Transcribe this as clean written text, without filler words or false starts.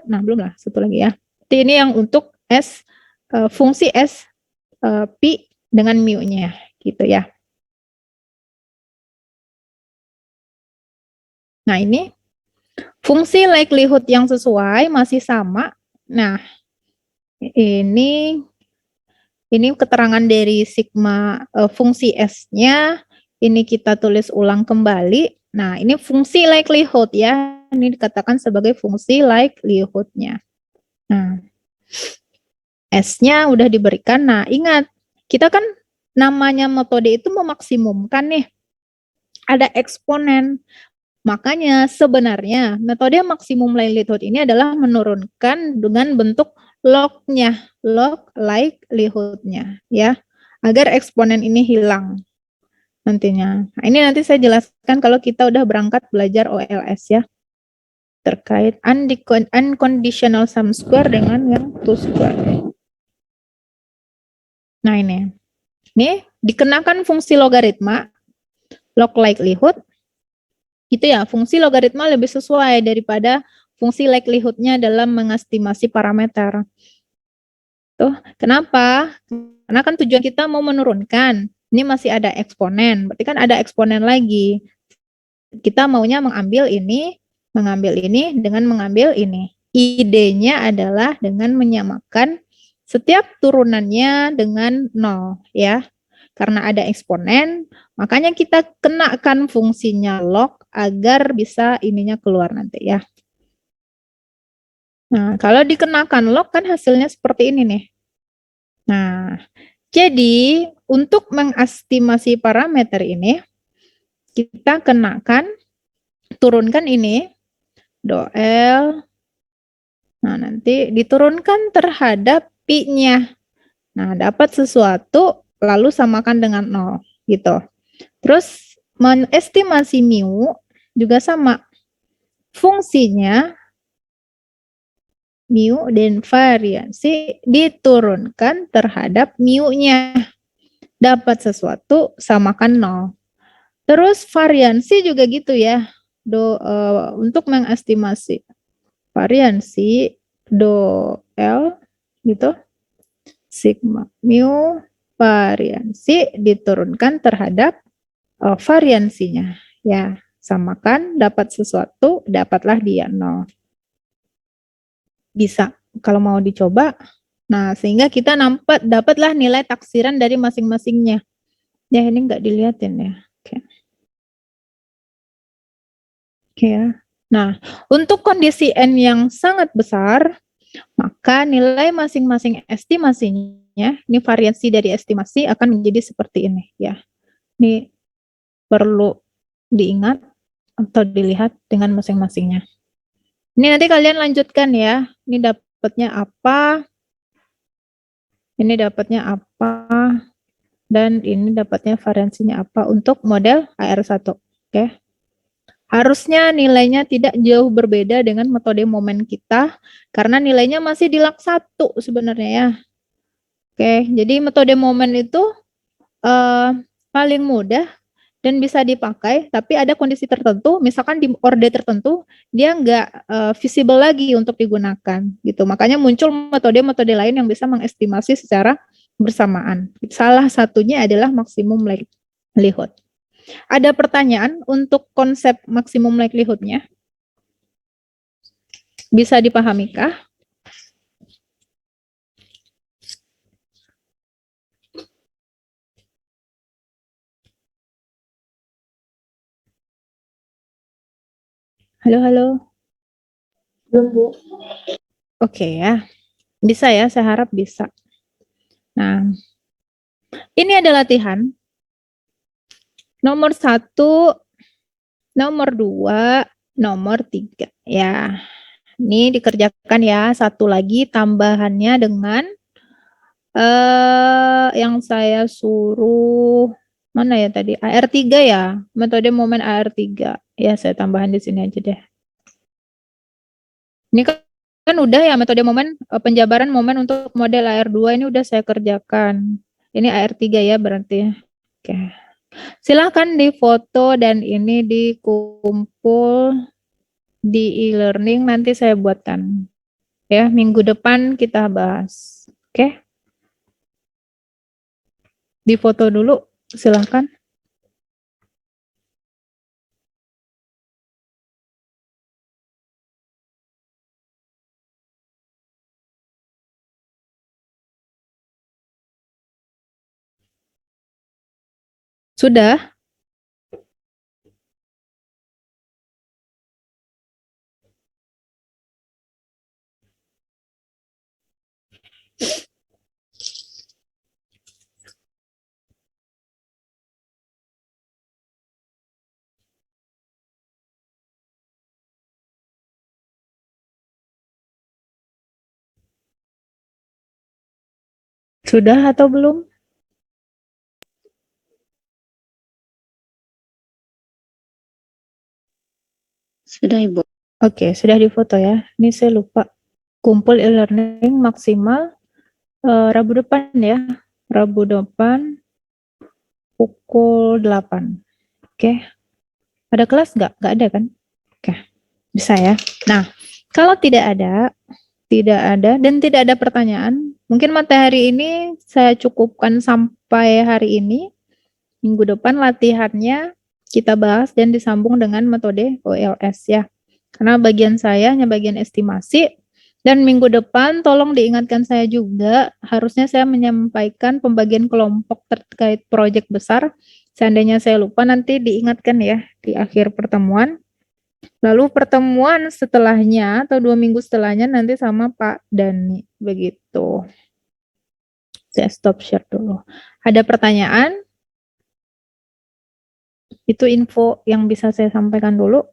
nah belum lah, satu lagi ya. Ini yang untuk fungsi S pi dengan mu-nya gitu ya. Nah, ini fungsi likelihood yang sesuai masih sama. Nah, ini keterangan dari sigma fungsi S-nya. Ini kita tulis ulang kembali. Nah, ini fungsi likelihood ya. Ini dikatakan sebagai fungsi likelihood-nya. Nah, S-nya udah diberikan. Nah, ingat, kita kan namanya metode itu memaksimumkan nih. Ada eksponen. Makanya sebenarnya metode maksimum likelihood ini adalah menurunkan dengan bentuk log-nya, log likelihood-nya ya, agar eksponen ini hilang nantinya. Nah, ini nanti saya jelaskan kalau kita udah berangkat belajar OLS ya, terkait unconditional sum square dengan yang two square. Nah, ini dikenakan fungsi logaritma, log likelihood, gitu ya, fungsi logaritma lebih sesuai daripada fungsi likelihood-nya dalam mengestimasi parameter. Tuh, kenapa? Karena kan tujuan kita mau menurunkan. Ini masih ada eksponen, berarti kan ada eksponen lagi. Kita maunya mengambil ini dengan mengambil ini. Idenya adalah dengan menyamakan setiap turunannya dengan 0 ya. Karena ada eksponen, makanya kita kenakan fungsinya log agar bisa ininya keluar nanti ya. Nah, kalau dikenakan log kan hasilnya seperti ini nih. Nah, jadi untuk mengestimasi parameter ini, kita kenakan, turunkan ini, do-L, nah nanti diturunkan terhadap pi-nya. Nah, dapat sesuatu, lalu samakan dengan 0, gitu. Terus, menestimasi mu juga sama. Fungsinya, mu dan variansi diturunkan terhadap mu-nya. Dapat sesuatu, samakan 0. Terus variansi juga gitu ya. Untuk mengestimasi variansi do L gitu. Sigma mu variansi diturunkan terhadap variansinya. Ya, samakan, dapat sesuatu, dapatlah dia 0. Bisa kalau mau dicoba. Nah, sehingga kita dapatlah nilai taksiran dari masing-masingnya. Ya, ini nggak dilihatin ya. Oke. Oke ya. Nah, untuk kondisi N yang sangat besar, maka nilai masing-masing estimasinya, ini variansi dari estimasi akan menjadi seperti ini ya. Ini perlu diingat atau dilihat dengan masing-masingnya. Ini nanti kalian lanjutkan ya. Ini dapatnya apa? Ini dapatnya apa? Dan ini dapatnya variansinya apa untuk model AR1. Oke. Harusnya nilainya tidak jauh berbeda dengan metode momen kita, karena nilainya masih di log 1 sebenarnya ya. Oke, jadi metode momen itu paling mudah dan bisa dipakai, tapi ada kondisi tertentu, misalkan di orde tertentu, dia nggak visible lagi untuk digunakan. Gitu. Makanya muncul metode-metode lain yang bisa mengestimasi secara bersamaan. Salah satunya adalah maksimum likelihood. Ada pertanyaan untuk konsep maksimum likelihood-nya? Bisa dipahami kah? Halo, halo. Belum, Bu. Oke ya. Bisa ya, saya harap bisa. Nah, ini ada latihan. Nomor 1, nomor 2, nomor 3. Ya, ini dikerjakan ya. Satu lagi tambahannya dengan yang saya suruh, mana ya tadi? AR3 ya, metode momen AR3. Ya, saya tambahan di sini aja deh. Ini kan udah ya metode momen, penjabaran momen untuk model AR2 ini udah saya kerjakan. Ini AR3 ya berarti. Oke. Silahkan difoto dan ini dikumpul di e-learning, nanti saya buatkan. Ya, minggu depan kita bahas. Oke? Difoto dulu, silahkan. Sudah? Sudah atau belum? Sudah, Ibu. Oke, sudah difoto ya. Ini saya lupa. Kumpul e-learning maksimal Rabu depan ya. Rabu depan pukul 8. Oke. Ada kelas nggak? Nggak ada kan? Oke. Bisa ya. Nah, kalau tidak ada dan tidak ada pertanyaan, mungkin materi ini saya cukupkan sampai hari ini. Minggu depan latihannya kita bahas dan disambung dengan metode OLS ya. Karena bagian saya hanya bagian estimasi, dan minggu depan tolong diingatkan saya juga, harusnya saya menyampaikan pembagian kelompok terkait proyek besar. Seandainya saya lupa, nanti diingatkan ya di akhir pertemuan. Lalu pertemuan setelahnya atau 2 minggu setelahnya nanti sama Pak Dani, begitu. Saya stop share dulu. Ada pertanyaan? Itu info yang bisa saya sampaikan dulu.